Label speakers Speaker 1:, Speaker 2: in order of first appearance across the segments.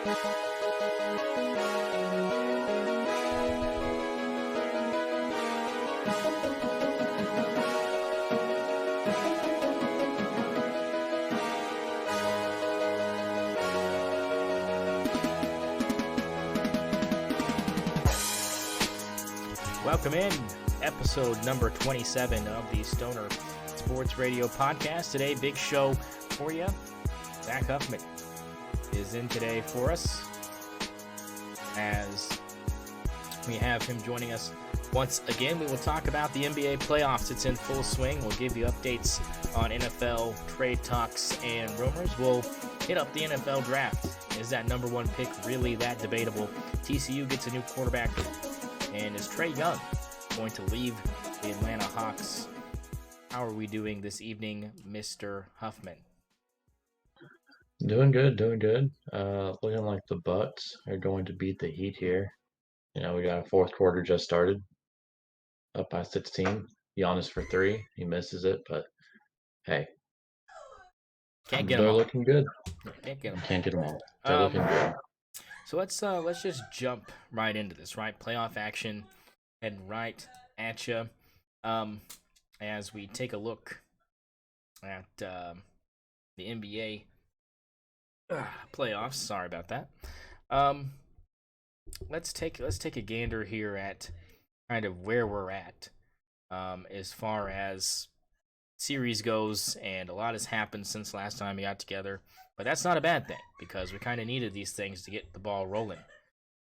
Speaker 1: Welcome in, episode number 27 of the St0ner Sports Radio Podcast. Today, big show for you. Zach Huffman is in today for us as we have him joining us once again. We will talk about the NBA playoffs. It's in full swing. We'll give you updates on NFL trade talks and rumors. We'll hit up the NFL draft. Is that number one pick really that debatable? TCU gets a new quarterback. And is Trae Young going to leave the Atlanta Hawks? How are we doing this evening, Mr. Huffman?
Speaker 2: Doing good. Looking like the Bucks are going to beat the Heat here. You know, we got a fourth quarter just started, up by 16. Giannis for three. He misses it, but hey.
Speaker 1: Can't get them all.
Speaker 2: They're looking good.
Speaker 1: Can't get them all.
Speaker 2: Can't get them all. They're looking good.
Speaker 1: So let's just jump right into this, right? Playoff action heading right at you. As we take a look at the NBA playoffs. Sorry about that. Let's take a gander here at kind of where we're at as far as series goes, and a lot has happened since last time we got together. But that's not a bad thing, because we kind of needed these things to get the ball rolling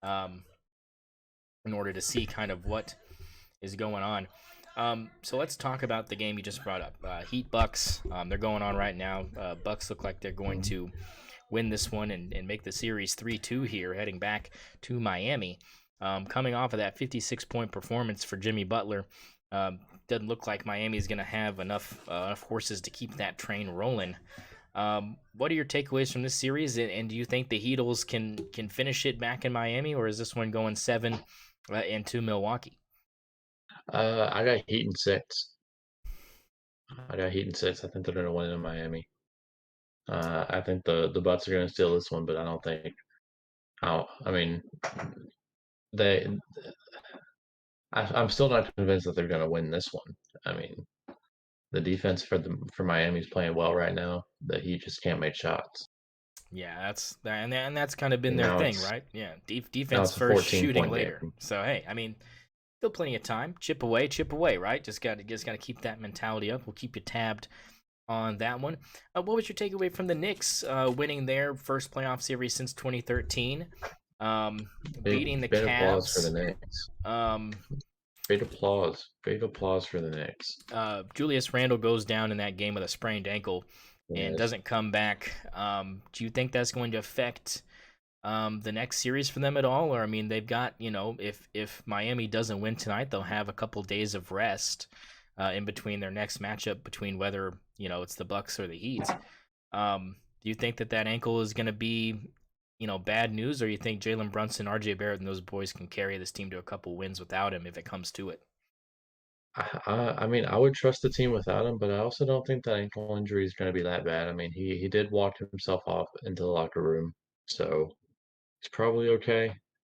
Speaker 1: in order to see kind of what is going on. So let's talk about the game you just brought up. Heat Bucks, they're going on right now. Bucks look like they're going to win this one and make the series 3-2 here, heading back to Miami. Coming off of that 56-point performance for Jimmy Butler, doesn't look like Miami is going to have enough horses to keep that train rolling. What are your takeaways from this series, and do you think the Heatles can finish it back in Miami, or is this one going 7 into Milwaukee?
Speaker 2: I got Heat in 6. I think they're going to win in Miami. I think the Bucks are going to steal this one, but I don't think. I'm still not convinced that they're going to win this one. I mean, the defense for Miami's playing well right now. The Heat just can't make shots.
Speaker 1: Yeah, that's kind of been their thing, right? Yeah, defense first, shooting later. Game. So hey, I mean, still plenty of time. Chip away, right? Just got to keep that mentality up. We'll keep you tabbed on that one. What was your takeaway from the Knicks winning their first playoff series since 2013? Beating the Cavs.
Speaker 2: Applause for the Knicks. Great applause for the Knicks.
Speaker 1: Julius Randle goes down in that game with a sprained ankle and doesn't come back. Do you think that's going to affect the next series for them at all? Or, I mean, they've got, if Miami doesn't win tonight, they'll have a couple days of rest in between their next matchup, between whether, it's the Bucks or the Heat. Do you think that ankle is going to be, bad news, or you think Jalen Brunson, RJ Barrett, and those boys can carry this team to a couple wins without him if it comes to it?
Speaker 2: I mean, I would trust the team without him, but I also don't think that ankle injury is going to be that bad. I mean, he did walk himself off into the locker room, so he's probably okay,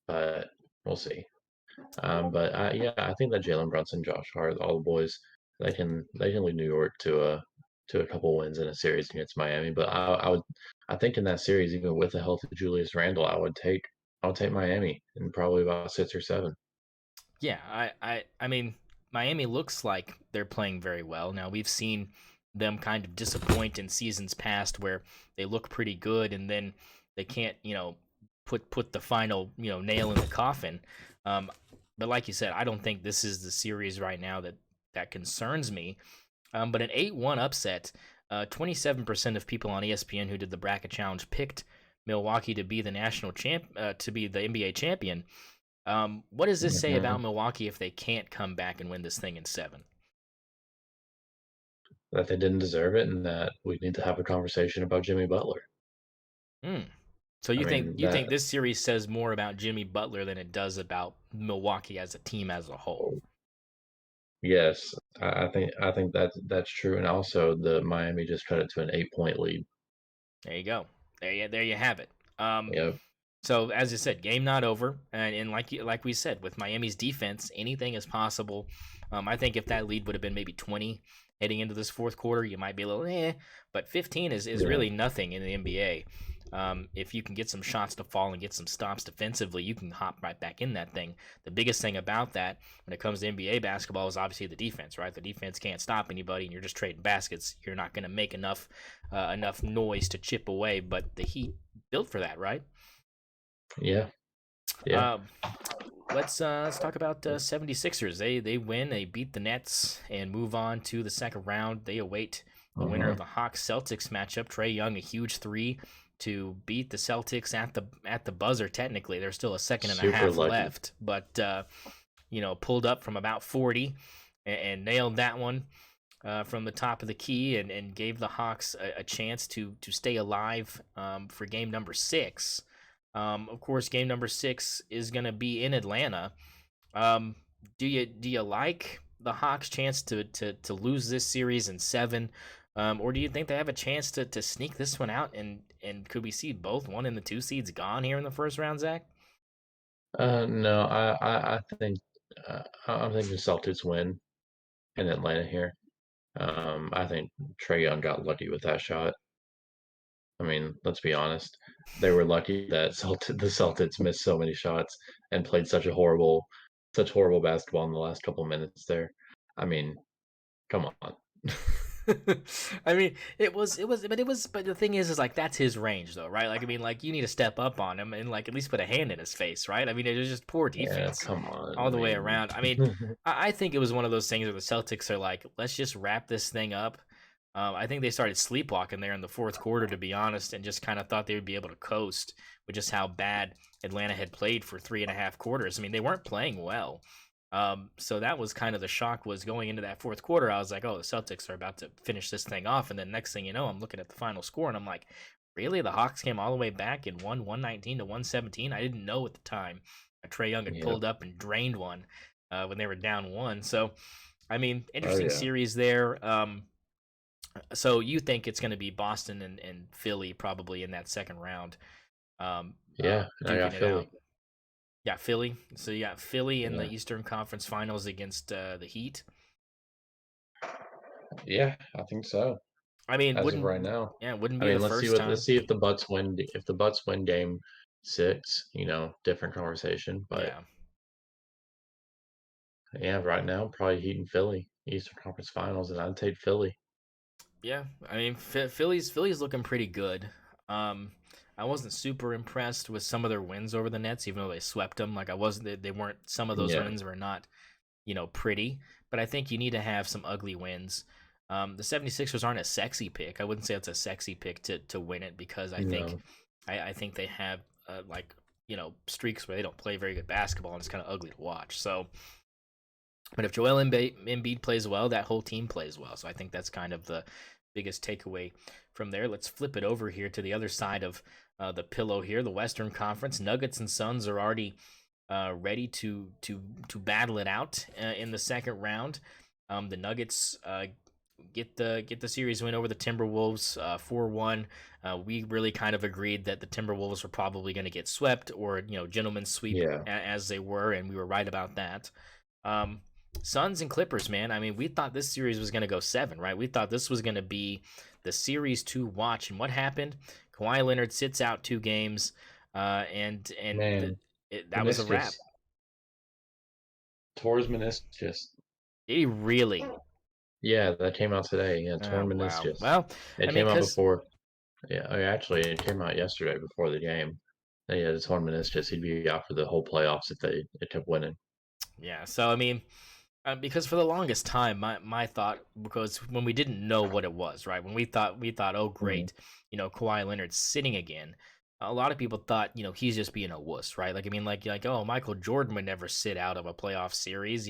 Speaker 2: but we'll see. I think that Jalen Brunson, Josh Hart, all the boys, they can lead New York to a couple wins in a series against Miami. But I think in that series, even with the health of Julius Randle, I'll take Miami in probably about 6 or 7.
Speaker 1: Yeah, I mean, Miami looks like they're playing very well. Now, we've seen them kind of disappoint in seasons past where they look pretty good and then they can't, put the final, nail in the coffin. But like you said, I don't think this is the series right now that concerns me. But an 8-1 upset, 27% of people on ESPN who did the bracket challenge picked Milwaukee to be the to be the NBA champion. What does this say about Milwaukee if they can't come back and win this thing in 7?
Speaker 2: That they didn't deserve it, and that we need to have a conversation about Jimmy Butler.
Speaker 1: So you think this series says more about Jimmy Butler than it does about Milwaukee as a team as a whole?
Speaker 2: Yes, I think that's true, and also the Miami just cut it to an 8-point lead.
Speaker 1: There you go. There you have it.
Speaker 2: Yep.
Speaker 1: So as I said, game not over, and like we said, with Miami's defense, anything is possible. I think if that lead would have been maybe 20 heading into this fourth quarter, you might be a little but 15 is
Speaker 2: Yeah,
Speaker 1: really nothing in the NBA. If you can get some shots to fall and get some stops defensively, you can hop right back in that thing. The biggest thing about that when it comes to NBA basketball is obviously the defense, right? The defense can't stop anybody, and you're just trading baskets. You're not going to make enough noise to chip away. But the Heat built for that, right?
Speaker 2: yeah, yeah.
Speaker 1: Uh, let's talk about 76ers. They win. They beat the Nets and move on to the second round. They await the winner of
Speaker 2: Uh-huh.
Speaker 1: the Hawks Celtics matchup. Trae Young, a huge three to beat the Celtics at the buzzer. Technically, there's still a second and a
Speaker 2: Super
Speaker 1: half
Speaker 2: lucky.
Speaker 1: left, but pulled up from about 40 and nailed that one from the top of the key and gave the Hawks a chance to stay alive for game number six. Of course, game number six is going to be in Atlanta. Um, do you like the Hawks' chance to lose this series in seven, or do you think they have a chance to sneak this one out and could we see both one and the two seeds gone here in the first round, Zach?
Speaker 2: No, I think I'm thinking Celtics win in Atlanta here. I think Trae Young got lucky with that shot. I mean, let's be honest. They were lucky that the Celtics missed so many shots and played such horrible basketball in the last couple minutes there. I mean, come on.
Speaker 1: I mean, but the thing is like that's his range though, right? Like, I mean, like you need to step up on him and like at least put a hand in his face, right? I mean, it was just poor
Speaker 2: Yeah,
Speaker 1: defense
Speaker 2: come on.
Speaker 1: all
Speaker 2: I
Speaker 1: the way
Speaker 2: mean,
Speaker 1: around. I mean, I think it was one of those things where the Celtics are like, let's just wrap this thing up. I think they started sleepwalking there in the fourth quarter, to be honest, and just kind of thought they would be able to coast with just how bad Atlanta had played for 3.5 quarters. I mean, they weren't playing well. So that was kind of the shock was going into that fourth quarter. I was like, oh, the Celtics are about to finish this thing off. And then next thing you know, I'm looking at the final score and I'm like, really? The Hawks came all the way back and won 119 to 117? I didn't know at the time. Trae Young had
Speaker 2: yeah.
Speaker 1: pulled up and drained one when they were down one. So, I mean,
Speaker 2: Oh
Speaker 1: interesting
Speaker 2: yeah.
Speaker 1: series there. So you think it's going to be Boston and Philly probably in that second round,
Speaker 2: Yeah, and I
Speaker 1: duking
Speaker 2: got
Speaker 1: it out.
Speaker 2: Philly.
Speaker 1: Yeah, Philly. So you got Philly in the
Speaker 2: Yeah.
Speaker 1: Eastern Conference Finals against the Heat.
Speaker 2: Yeah, I think so.
Speaker 1: I mean,
Speaker 2: As of right
Speaker 1: wouldn't
Speaker 2: now.
Speaker 1: yeah, it wouldn't
Speaker 2: I
Speaker 1: be the
Speaker 2: mean,
Speaker 1: first
Speaker 2: let's
Speaker 1: time.
Speaker 2: see if the Bucks win game 6, different conversation, but
Speaker 1: Yeah,
Speaker 2: yeah, right now probably Heat and Philly, Eastern Conference Finals, and I'd take Philly.
Speaker 1: yeah. I mean, Philly's looking pretty good. Um, I wasn't super impressed with some of their wins over the Nets, even though they swept them. Like I wasn't. They weren't. Some of those
Speaker 2: Yeah,
Speaker 1: wins were not, pretty. But I think you need to have some ugly wins. The 76ers aren't a sexy pick. I wouldn't say it's a sexy pick to win it because I think
Speaker 2: no,
Speaker 1: I think they have like streaks where they don't play very good basketball and it's kind of ugly to watch. So but if Joel Embiid plays well, that whole team plays well. So I think that's kind of the biggest takeaway from there. Let's flip it over here to the other side of the pillow here. The Western Conference Nuggets and Suns are already ready to battle it out in the second round. The Nuggets get the series win over the Timberwolves 4-1. We really kind of agreed that the Timberwolves were probably going to get swept or gentlemen's sweep
Speaker 2: yeah,
Speaker 1: as they were, and we were right about that. Um, Suns and Clippers, man. I mean, we thought this series was going to go seven, right? We thought this was going to be the series to watch. And what happened? Kawhi Leonard sits out 2 games, and
Speaker 2: man,
Speaker 1: that was a wrap.
Speaker 2: meniscus, tore his meniscus.
Speaker 1: Did he really?
Speaker 2: Yeah, that came out today. Yeah,
Speaker 1: Oh
Speaker 2: torn
Speaker 1: wow.
Speaker 2: meniscus.
Speaker 1: Well, I
Speaker 2: It
Speaker 1: mean,
Speaker 2: came out
Speaker 1: cause
Speaker 2: before. Yeah, actually, it came out yesterday before the game. He had a torn meniscus. He'd be out for the whole playoffs if they kept winning.
Speaker 1: yeah. So I mean, because for the longest time, my thought because when we didn't know what it was, right? When we thought, oh
Speaker 2: Mhm.
Speaker 1: great, Kawhi Leonard's sitting again. A lot of people thought, he's just being a wuss, right? Like I mean, like oh, Michael Jordan would never sit out of a playoff series,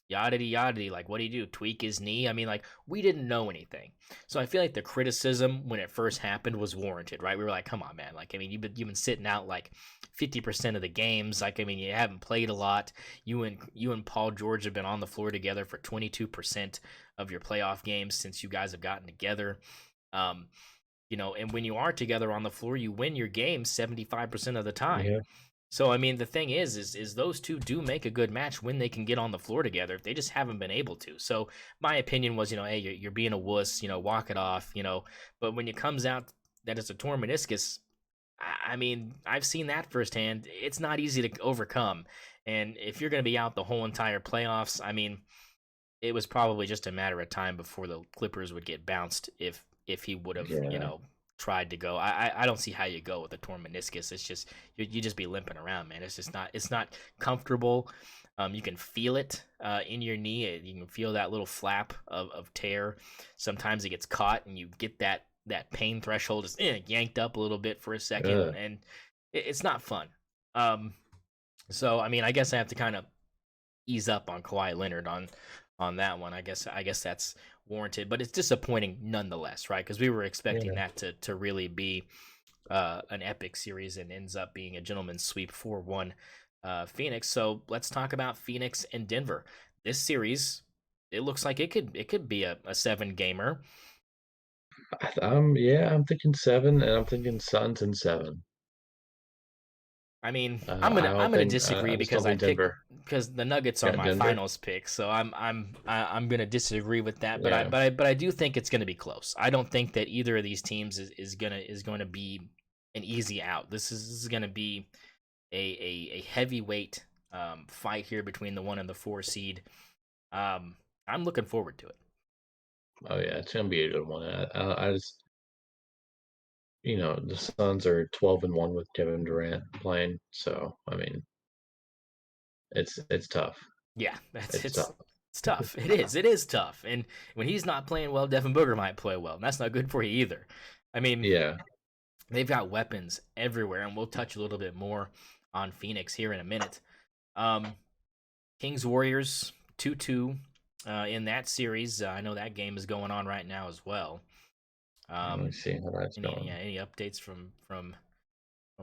Speaker 1: yada yada. Like what do you do? Tweak his knee? I mean, like we didn't know anything, so I feel like the criticism when it first happened was warranted, right? We were like, come on, man. Like I mean, you've been sitting out like 50% of the games. Like I mean, you haven't played a lot. You and Paul George have been on the floor together for 22% of your playoff games since you guys have gotten together. Um, and when you are together on the floor, you win your game 75% of the time.
Speaker 2: Yeah,
Speaker 1: So I mean, the thing is those two do make a good match when they can get on the floor together. They just haven't been able to. So my opinion was, hey, you're being a wuss, walk it off, But when it comes out that it's a torn meniscus, I mean, I've seen that firsthand. It's not easy to overcome, and if you're going to be out the whole entire playoffs, I mean, it was probably just a matter of time before the Clippers would get bounced if he would have
Speaker 2: yeah,
Speaker 1: tried to go. I don't see how you go with a torn meniscus. It's just you just be limping around, man. It's not comfortable. You can feel it in your knee. You can feel that little flap of tear. Sometimes it gets caught, and you get that pain threshold is yanked up a little bit for a second,
Speaker 2: ugh,
Speaker 1: and it's not fun. Um, so I mean, I guess I have to kind of ease up on Kawhi Leonard on that one. I guess that's warranted, but it's disappointing nonetheless, right? Because we were expecting
Speaker 2: yeah.
Speaker 1: that to really be an epic series, and ends up being a gentleman's sweep 4-1 Phoenix. So let's talk about Phoenix and Denver. This series, it looks like it could be a seven gamer.
Speaker 2: Yeah, I'm thinking 7, and I'm thinking Suns in 7.
Speaker 1: I mean, I'm
Speaker 2: I
Speaker 1: gonna
Speaker 2: don't
Speaker 1: I'm gonna
Speaker 2: think
Speaker 1: disagree
Speaker 2: I just don't think Denver.
Speaker 1: because the Nuggets are
Speaker 2: Yeah,
Speaker 1: my
Speaker 2: Denver.
Speaker 1: finals pick, so I'm gonna disagree with that. But I
Speaker 2: Yeah,
Speaker 1: but I but I do think it's gonna be close. I don't think that either of these teams is gonna be an easy out. This is gonna be a heavyweight fight here between the 1 and the 4 seed. I'm looking forward to it.
Speaker 2: oh yeah, it's gonna be a good one. I just the Suns are 12-1 with Kevin Durant playing, so I mean it's tough.
Speaker 1: Yeah, that's
Speaker 2: It's
Speaker 1: it's
Speaker 2: tough.
Speaker 1: it's tough. It is tough. And when he's not playing well, Devin Booker might play well, and that's not good for you either. I mean,
Speaker 2: Yeah,
Speaker 1: they've got weapons everywhere, and we'll touch a little bit more on Phoenix here in a minute. Um, Kings Warriors 2-2 in that series. I know that game is going on right now as well.
Speaker 2: let me
Speaker 1: Um,
Speaker 2: see how that's
Speaker 1: any
Speaker 2: going.
Speaker 1: yeah, any updates from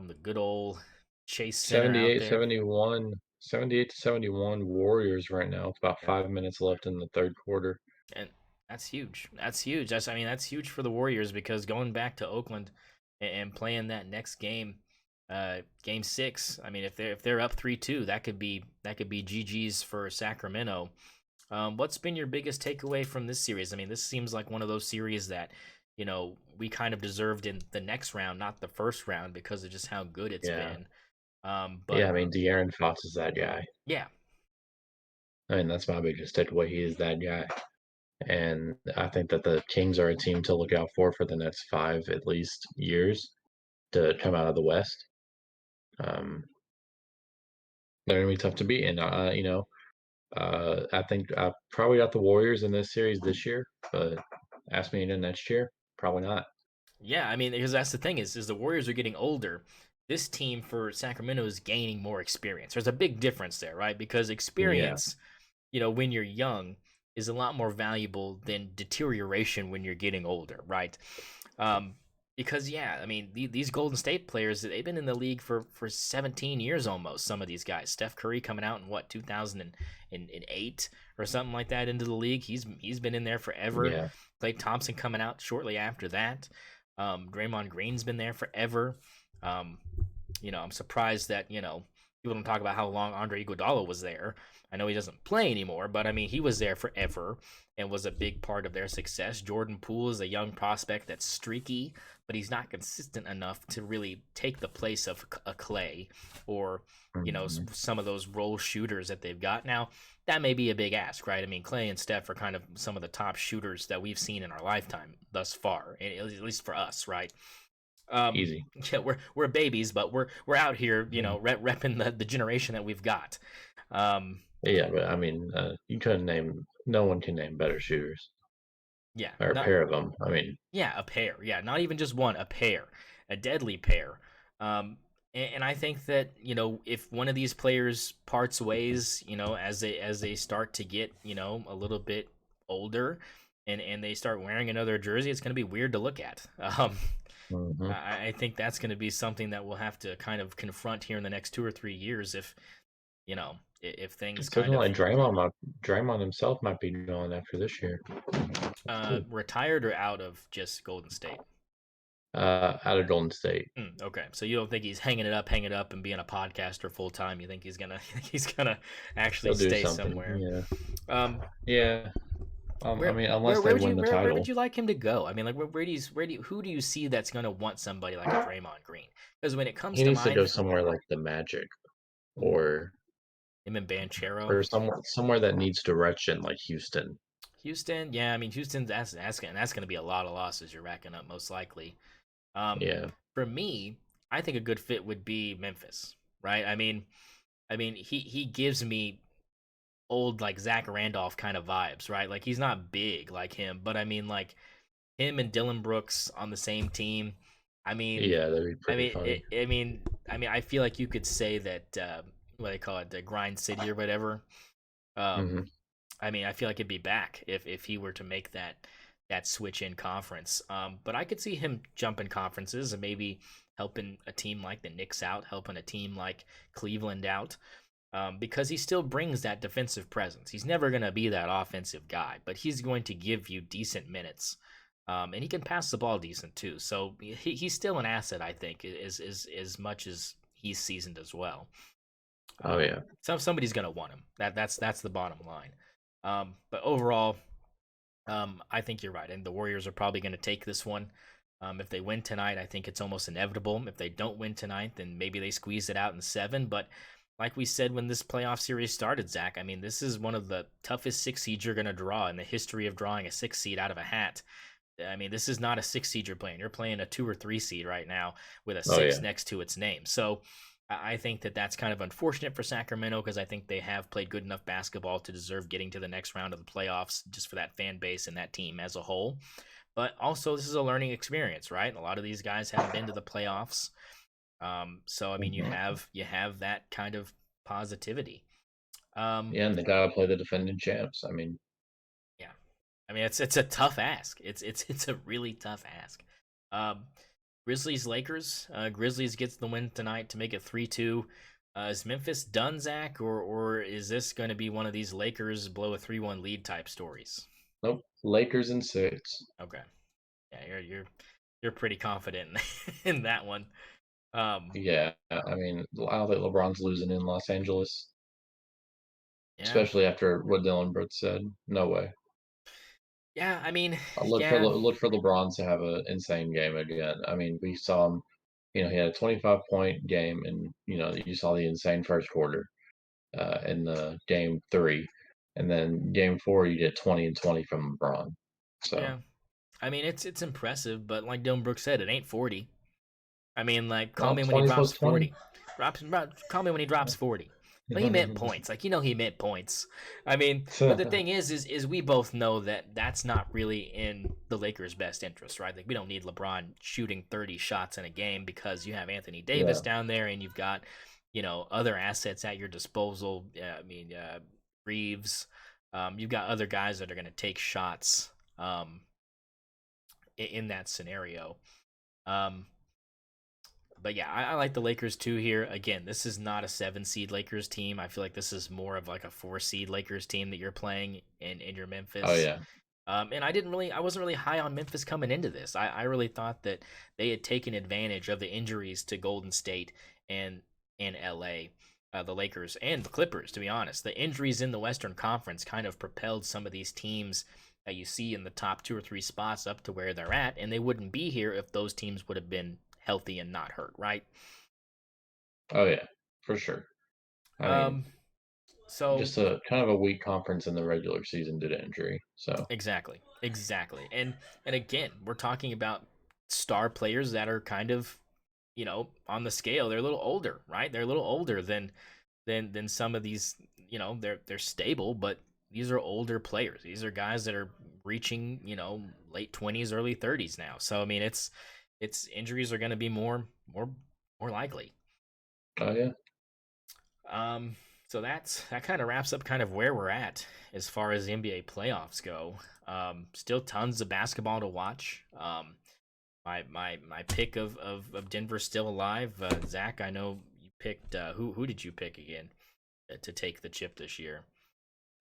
Speaker 1: the good old Chase Center out
Speaker 2: Seventy-eight,
Speaker 1: there?
Speaker 2: 71, 78-71 Warriors right now. It's about
Speaker 1: Yep.
Speaker 2: 5 minutes left in the third quarter.
Speaker 1: And that's huge. That's huge. I mean, that's huge for the Warriors because going back to Oakland and playing that next game, game 6. I mean, if they're up 3-2, that could be GG's for Sacramento. What's been your biggest takeaway from this series? I mean, this seems like one of those series that we kind of deserved in the next round, not the first round, because of just how good it's
Speaker 2: Yeah.
Speaker 1: been.
Speaker 2: Yeah,
Speaker 1: But
Speaker 2: I mean, De'Aaron Fox is that guy.
Speaker 1: yeah,
Speaker 2: I mean, that's my biggest takeaway. He is that guy. And I think that the Kings are a team to look out for the next 5 at least years to come out of the West. Um, they're gonna be tough to beat, and I think I probably got the Warriors in this series this year, but ask me again next year, probably not.
Speaker 1: yeah. I mean, because that's the thing is the Warriors are getting older. This team for Sacramento is gaining more experience. There's a big difference there, right? Because
Speaker 2: Yeah,
Speaker 1: experience, when you're young, is a lot more valuable than deterioration when you're getting older, right? Um, because yeah, I mean these Golden State players, they've been in the league for 17 years almost. Some of these guys, Steph Curry coming out in what 2008 or something like that into the league. He's been in there forever.
Speaker 2: yeah,
Speaker 1: Klay Thompson coming out shortly after that. Draymond Green's been there forever. Um, I'm surprised that people don't talk about how long Andre Iguodala was there. I know he doesn't play anymore, but I mean he was there forever and was a big part of their success. Jordan Poole is a young prospect that's streaky, but he's not consistent enough to really take the place of a Clay or
Speaker 2: mhm,
Speaker 1: some of those role shooters that they've got now. That may be a big ask, right? I mean, Clay and Steph are kind of some of the top shooters that we've seen in our lifetime thus far, at least for us, right? Um,
Speaker 2: easy.
Speaker 1: yeah, we're babies, but we're out here,
Speaker 2: Yeah,
Speaker 1: repping the generation that we've got. Um,
Speaker 2: yeah, but I mean, you couldn't name. No one can name better shooters,
Speaker 1: yeah,
Speaker 2: or a
Speaker 1: not
Speaker 2: pair of them. I mean,
Speaker 1: Yeah, a pair. Yeah, not even just one, a pair, a deadly pair. And I think that if one of these players parts ways, as they start to get a little bit older, and they start wearing another jersey, it's going to be weird to look at.
Speaker 2: mhm.
Speaker 1: I think that's going to be something that we'll have to kind of confront here in the next 2 or 3 years if things
Speaker 2: It's looking
Speaker 1: kind of
Speaker 2: like Draymond himself might be gone after this year too.
Speaker 1: retired or out of just Golden State.
Speaker 2: Out of Golden State.
Speaker 1: Okay, so you don't think he's hanging it up, and being a podcaster full time? You think he's gonna he's gonna actually
Speaker 2: He'll do
Speaker 1: stay
Speaker 2: something.
Speaker 1: somewhere?
Speaker 2: Yeah.
Speaker 1: Um,
Speaker 2: Yeah. I
Speaker 1: where
Speaker 2: mean, unless they
Speaker 1: would you
Speaker 2: win the
Speaker 1: where would
Speaker 2: title,
Speaker 1: you like him to go? I mean, like where do you who do you see that's gonna want somebody like a Draymond Green? Because when it comes
Speaker 2: he
Speaker 1: to
Speaker 2: needs to go
Speaker 1: mind,
Speaker 2: somewhere like the Magic
Speaker 1: ooh,
Speaker 2: or
Speaker 1: him and Banchero.
Speaker 2: or somewhere that needs direction like Houston.
Speaker 1: Houston, yeah, I mean Houston. That's going to be a lot of losses you're racking up most likely.
Speaker 2: Yeah.
Speaker 1: For me, I think a good fit would be Memphis, right? I mean he gives me old like Zach Randolph kind of vibes, right? Like he's not big like him, but I mean like him and Dylan Brooks on the same team. I mean,
Speaker 2: Yeah, that'd be
Speaker 1: I
Speaker 2: pretty
Speaker 1: mean,
Speaker 2: funny.
Speaker 1: I feel like you could say that what they call it, the Grind City or whatever. Um,
Speaker 2: Hmm.
Speaker 1: I mean, I feel like it'd be back if he were to make that switch in conference. But I could see him jumping conferences and maybe helping a team like the Knicks out, helping a team like Cleveland out, because he still brings that defensive presence. He's never going to be that offensive guy, but he's going to give you decent minutes. And he can pass the ball decent too. So he's still an asset, I think, is as much as he's seasoned as well.
Speaker 2: Oh yeah.
Speaker 1: So somebody's gonna want him. That's the bottom line. But overall, I think you're right, and the Warriors are probably going to take this one. If they win tonight, I think it's almost inevitable. If they don't win tonight, then maybe they squeeze it out in seven. But like we said when this playoff series started, Zach, I mean, this is one of the toughest six seeds you're going to draw in the history of drawing a six seed out of a hat. I mean, this is not a six seed you're playing. You're playing a two or three seed right now with a
Speaker 2: Oh
Speaker 1: six
Speaker 2: yeah.
Speaker 1: next to its name. So I think that that's kind of unfortunate for Sacramento because I think they have played good enough basketball to deserve getting to the next round of the playoffs just for that fan base and that team as a whole. But also, this is a learning experience, right? A lot of these guys haven't been to the playoffs, so I mean,
Speaker 2: Hmm.
Speaker 1: you have that kind of positivity. Um,
Speaker 2: Yeah, and they gotta play the defending champs. I mean,
Speaker 1: yeah, I mean, it's a tough ask. It's a really tough ask. Um, Grizzlies Lakers. Grizzlies gets the win tonight to make it 3-2. Is Memphis done, Zach, or is this going to be one of these Lakers blow a 3-1 lead type stories?
Speaker 2: nope. Lakers in six.
Speaker 1: Okay, yeah, you're pretty confident in that one. Um,
Speaker 2: Yeah, I mean, I don't think LeBron's losing in Los Angeles,
Speaker 1: yeah,
Speaker 2: especially after what Dylan Brooks said. No way.
Speaker 1: yeah. I mean,
Speaker 2: I look for
Speaker 1: yeah,
Speaker 2: look for LeBron to have an insane game again. I mean, we saw him. He had a 25-point game, and you saw the insane first quarter in the game three, and then game four you get 20 and 20 from LeBron. So
Speaker 1: yeah. I mean, it's impressive, but like Dylan Brooks said, it ain't 40. I mean, like, call
Speaker 2: no,
Speaker 1: me when he
Speaker 2: 20
Speaker 1: drops
Speaker 2: plus 20.
Speaker 1: 40. Call me when he drops 40. But he meant points. Like, he meant points. I mean, but the thing is we both know that that's not really in the Lakers' best interest, right? Like, we don't need LeBron shooting 30 shots in a game because you have Anthony Davis
Speaker 2: Yeah.
Speaker 1: down there and you've got, other assets at your disposal. I mean, Reeves. You've got other guys that are going to take shots in that scenario. Um, but yeah, I like the Lakers too here. Again, this is not a seven seed Lakers team. I feel like this is more of like a four seed Lakers team that you're playing in your
Speaker 2: Oh
Speaker 1: Memphis.
Speaker 2: yeah.
Speaker 1: And I wasn't really high on Memphis coming into this. I really thought that they had taken advantage of the injuries to Golden State and LA, the Lakers and the Clippers. To be honest, the injuries in the Western Conference kind of propelled some of these teams that you see in the top two or three spots up to where they're at, and they wouldn't be here if those teams would have been healthy and not hurt, right?
Speaker 2: Oh yeah. For sure. I mean,
Speaker 1: Um, so
Speaker 2: just a kind of a weak conference in the regular season due to injury. So
Speaker 1: exactly, and again, we're talking about star players that are kind of, on the scale. They're a little older, right? They're a little older than some of these. They're stable, but these are older players. These are guys that are reaching, late 20s, early 30s now. So I mean, it's injuries are going to be more likely.
Speaker 2: oh yeah.
Speaker 1: Um, so that kind of wraps up kind of where we're at as far as the NBA playoffs go. Still tons of basketball to watch. My pick of Denver's still alive. Zach, I know you picked who did you pick again to take the chip this year?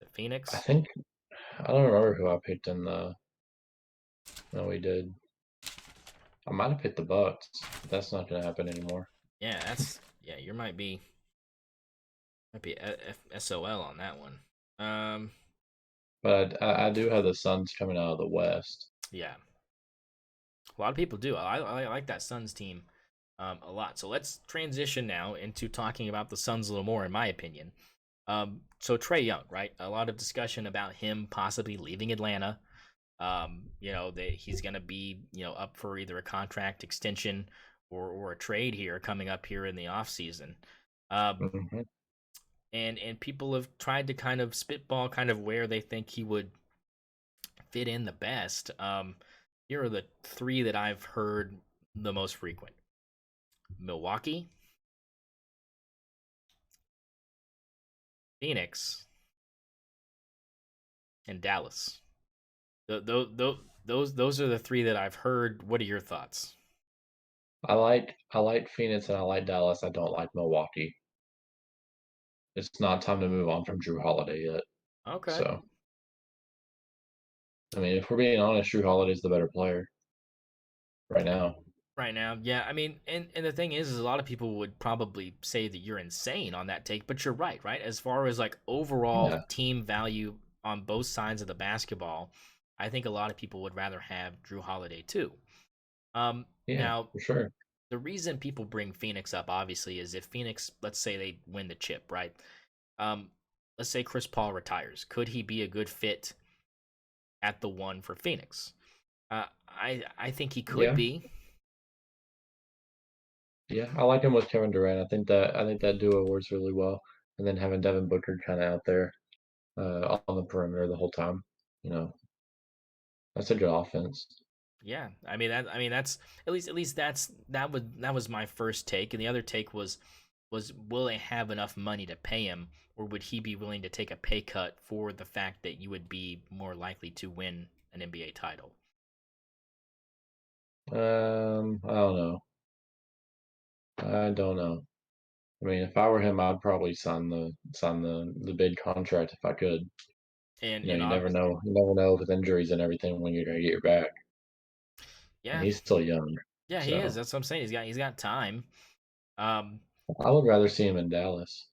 Speaker 1: The
Speaker 2: I
Speaker 1: Phoenix?
Speaker 2: think I don't remember who I picked in the. No, we did. I might have picked the Bucks, but that's not gonna happen anymore.
Speaker 1: Yeah, that's yeah. You might be SOL on that one. Um,
Speaker 2: But I do have the Suns coming out of the West.
Speaker 1: yeah, a lot of people do. I like that Suns team a lot. So let's transition now into talking about the Suns a little more, in my opinion. So Trey Young, right? A lot of discussion about him possibly leaving Atlanta. That he's going to be, up for either a contract extension or a trade here coming up here in the offseason. Um,
Speaker 2: Hmm.
Speaker 1: and people have tried to kind of spitball kind of where they think he would fit in the best. Here are the three that I've heard the most frequent: Milwaukee, Phoenix, and Dallas. Those are the three that I've heard. What are your thoughts?
Speaker 2: I like Phoenix and I like Dallas. I don't like Milwaukee. It's not time to move on from Drew Holiday yet.
Speaker 1: Okay.
Speaker 2: So I mean, if we're being honest, Drew Holiday's the better player right now.
Speaker 1: Right now, yeah. I mean, and the thing is a lot of people would probably say that you're insane on that take, but you're right, right? As far as like overall
Speaker 2: Yeah,
Speaker 1: team value on both sides of the basketball, I think a lot of people would rather have Drew Holiday too.
Speaker 2: yeah,
Speaker 1: Now
Speaker 2: for sure.
Speaker 1: the reason people bring Phoenix up obviously is if Phoenix, let's say they win the chip, right? Um, let's say Chris Paul retires, could he be a good fit at the one for Phoenix? I think he could
Speaker 2: Yeah,
Speaker 1: be.
Speaker 2: yeah. I like him with Kevin Durant. I think that duo works really well. And then having Devin Booker kind of out there on the perimeter the whole time, you know, that's a good offense.
Speaker 1: Yeah, that's at least that was my first take, and the other take was will they have enough money to pay him, or would he be willing to take a pay cut for the fact that you would be more likely to win an NBA title?
Speaker 2: I don't know. I don't know. I mean, if I were him, I'd probably sign the big contract if I could.
Speaker 1: And
Speaker 2: You know,
Speaker 1: and
Speaker 2: you never
Speaker 1: ob-
Speaker 2: know. You never know with injuries and everything when you're gonna get your back. And
Speaker 1: yeah,
Speaker 2: he's still young,
Speaker 1: yeah, he is.
Speaker 2: so
Speaker 1: That's what I'm saying. He's got time. Um,
Speaker 2: I would rather see him in Dallas.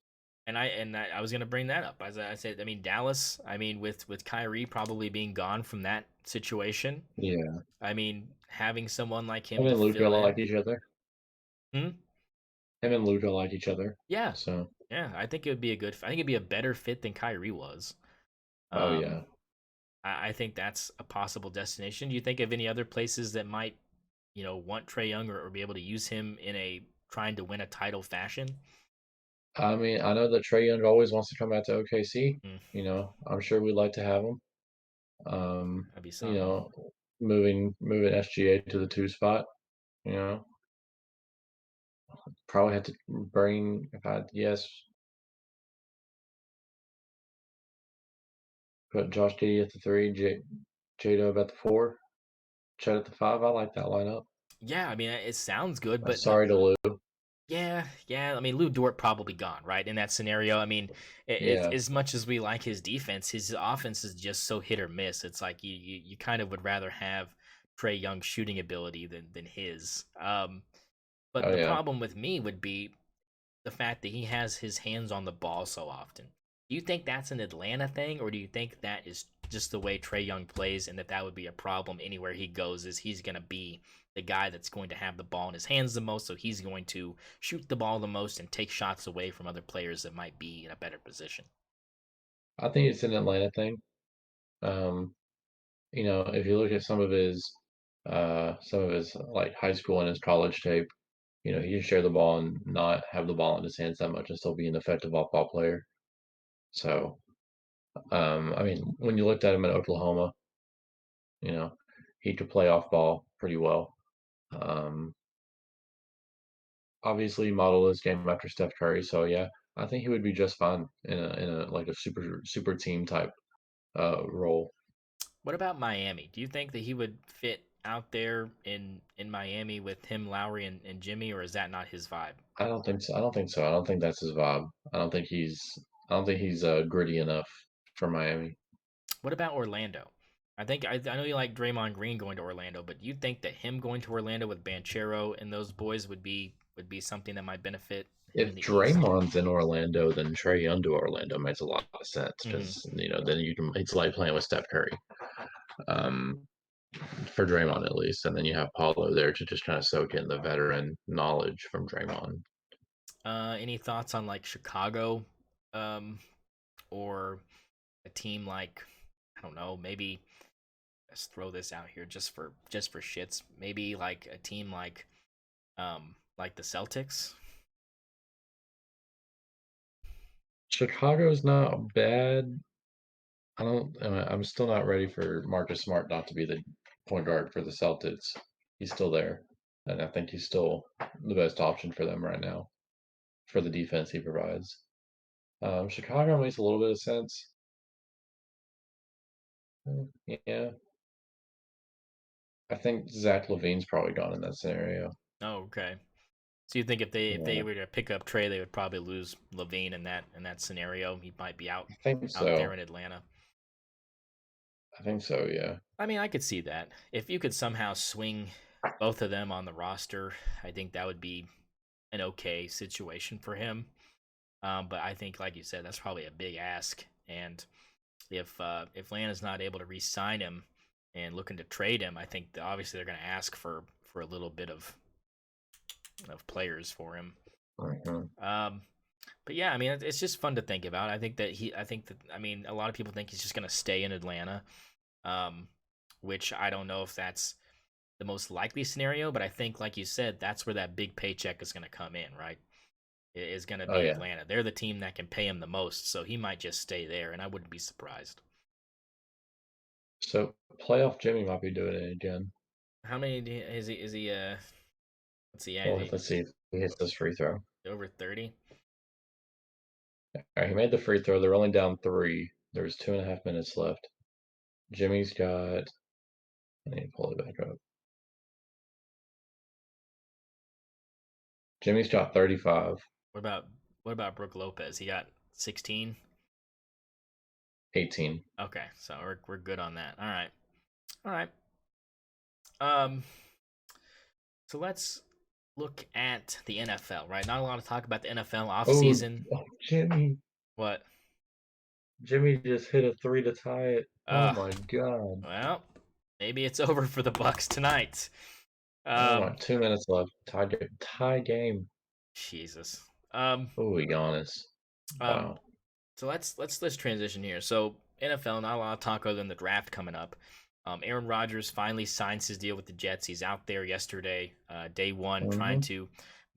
Speaker 1: and I was gonna bring that up. As I said, I mean Dallas. I mean with Kyrie probably being gone from that situation.
Speaker 2: Yeah,
Speaker 1: I mean having someone like him
Speaker 2: him
Speaker 1: to
Speaker 2: and Luca
Speaker 1: fill
Speaker 2: like
Speaker 1: in.
Speaker 2: each other.
Speaker 1: Hmm?
Speaker 2: Him and Luca like each other.
Speaker 1: Yeah,
Speaker 2: So,
Speaker 1: yeah. I think it would be a good. I think it'd be a better fit than Kyrie was.
Speaker 2: oh
Speaker 1: Um,
Speaker 2: yeah.
Speaker 1: I think that's a possible destination. Do you think of any other places that might, want Trey Young or be able to use him in a trying to win a title fashion?
Speaker 2: I mean, I know that Trey Young always wants to come back to OKC.
Speaker 1: Mm,
Speaker 2: You know, I'm sure we'd like to have him.
Speaker 1: that'd be
Speaker 2: You
Speaker 1: something.
Speaker 2: know, moving SGA to the two spot. You know, probably have to bring if I yes, put Josh Giddey at the three, J Dub at the four, Chet at the five. I like that lineup.
Speaker 1: Yeah, I mean it sounds good, but
Speaker 2: Sorry to Lou.
Speaker 1: yeah, yeah. I mean Lou Dort probably gone right in that scenario. I mean,
Speaker 2: Yeah.
Speaker 1: as much as we like his offense is just so hit or miss. It's like you kind of would rather have Trey Young's shooting ability than his. But
Speaker 2: Oh
Speaker 1: the
Speaker 2: yeah.
Speaker 1: problem with me would be the fact that he has his hands on the ball so often. Do you think that's an Atlanta thing, or do you think that is just the way Trey Young plays, and that would be a problem anywhere he goes? Is he's going to be the guy that's going to have the ball in his hands the most, so he's going to shoot the ball the most and take shots away from other players that might be in a better position?
Speaker 2: I think it's an Atlanta thing. Um, if you look at some of his like high school and his college tape, he can share the ball and not have the ball in his hands that much and still be an effective off-ball player. So, I mean, when you looked at him in Oklahoma, you know, he could play off ball pretty well. Um, Obviously modeled his game after Steph Curry, so yeah, I think he would be just fine in a like a super team type role.
Speaker 1: What about Miami? Do you think that he would fit out there in Miami with him, Lowry, and Jimmy, or is that not his vibe?
Speaker 2: I don't think so. I don't think so. I don't think that's his vibe. I don't think he's gritty enough for Miami.
Speaker 1: What about Orlando? I know you like Draymond Green going to Orlando, but you think that him going to Orlando with Banchero and those boys would be something that might benefit him in
Speaker 2: If
Speaker 1: the East?
Speaker 2: Draymond's in Orlando, then Trey Young to Orlando makes a lot of sense
Speaker 1: Mm-hmm.
Speaker 2: because then you can it's like playing with Steph Curry, um, for Draymond at least, and then you have Paulo there to just kind of soak in the veteran knowledge from Draymond.
Speaker 1: Any thoughts on like Chicago, um, or a team like I don't know, maybe let's throw this out here just for shits. Maybe like a team like the Celtics.
Speaker 2: Chicago's not bad. I don't. I'm still not ready for Marcus Smart not to be the point guard for the Celtics. He's still there, and I think he's still the best option for them right now for the defense he provides. Chicago makes a little bit of sense. Yeah, I think Zach Levine's probably gone in that scenario.
Speaker 1: Oh, okay. So you think if they
Speaker 2: Yeah,
Speaker 1: were to pick up Trey, they would probably lose Levine in that scenario. He might be out
Speaker 2: I think
Speaker 1: out there
Speaker 2: so.
Speaker 1: in Atlanta.
Speaker 2: I think so. Yeah.
Speaker 1: I mean, I could see that. If you could somehow swing both of them on the roster, I think that would be an okay situation for him. But I think, like you said, that's probably a big ask. And if Atlanta's not able to re-sign him and looking to trade him, I think that obviously they're going to ask for a little bit of players for him.
Speaker 2: Mhm.
Speaker 1: Um, but yeah, I mean, it's just fun to think about. I think that I mean, a lot of people think he's just going to stay in Atlanta, um, which I don't know if that's the most likely scenario. But I think, like you said, that's where that big paycheck is going to come in, right? It is going to
Speaker 2: Oh
Speaker 1: be
Speaker 2: yeah.
Speaker 1: Atlanta. They're the team that can pay him the most, so he might just stay there, and I wouldn't be surprised.
Speaker 2: So playoff Jimmy might be doing it again.
Speaker 1: How many is he? Is he? Let's see. Yeah, is
Speaker 2: Well,
Speaker 1: he
Speaker 2: let's see if he hits this free throw.
Speaker 1: over 30?
Speaker 2: All right, he made the free throw. They're only down three. There's 2.5 minutes left. Jimmy's got. I need to pull it back up. Jimmy's got 35,
Speaker 1: What about what about Brooke Lopez? He got 16.
Speaker 2: 18.
Speaker 1: Okay, so we're good on that. All right. Um, so let's look at the NFL. Right, not a lot of talk about the NFL
Speaker 2: Oh,
Speaker 1: offseason.
Speaker 2: oh, Jimmy.
Speaker 1: What?
Speaker 2: Jimmy just hit a three to tie it. Oh
Speaker 1: Uh,
Speaker 2: my God.
Speaker 1: well, maybe it's over for the Bucks tonight.
Speaker 2: Oh my,
Speaker 1: Um,
Speaker 2: 2 minutes left. Tie game.
Speaker 1: Jesus. Um,
Speaker 2: Oh, Giannis.
Speaker 1: um,
Speaker 2: Wow.
Speaker 1: So let's transition here. So NFL, not a lot of talk other than the draft coming up. Aaron Rodgers finally signs his deal with the Jets. He's out there yesterday, day one, trying
Speaker 2: Hmm.
Speaker 1: to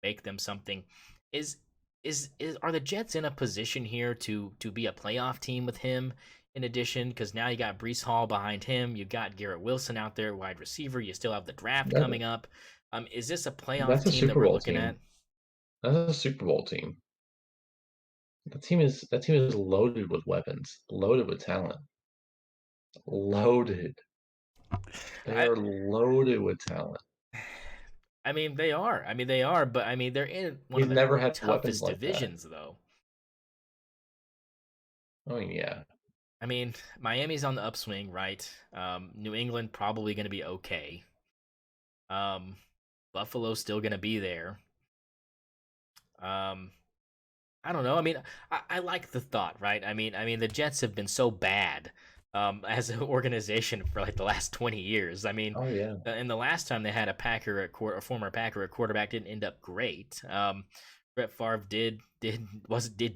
Speaker 1: make them something. Is is are the Jets in a position here to be a playoff team with him? In addition, because now you got Brees Hall behind him, you got Garrett Wilson out there, wide receiver. You still have the draft
Speaker 2: That,
Speaker 1: coming up. Is this a playoff
Speaker 2: that's a
Speaker 1: team that
Speaker 2: Super
Speaker 1: we're
Speaker 2: Bowl
Speaker 1: looking
Speaker 2: team.
Speaker 1: at?
Speaker 2: That's a Super Bowl team. That team is loaded with weapons, loaded with talent, loaded. They
Speaker 1: I
Speaker 2: are loaded with talent.
Speaker 1: I mean, they are. I mean, they are, but I mean, they're in one of
Speaker 2: He's
Speaker 1: the
Speaker 2: never had weapons
Speaker 1: toughest
Speaker 2: like that.
Speaker 1: divisions, though.
Speaker 2: I mean, yeah.
Speaker 1: I mean, Miami's on the upswing, right? New England probably going to be okay. Um, Buffalo's still going to be there. Um, I don't know. I mean, I like the thought, right? I mean, the Jets have been so bad as an organization for like the last 20 years. I mean,
Speaker 2: Oh yeah.
Speaker 1: and the last time they had a former Packer at quarterback didn't end up great. Brett Favre did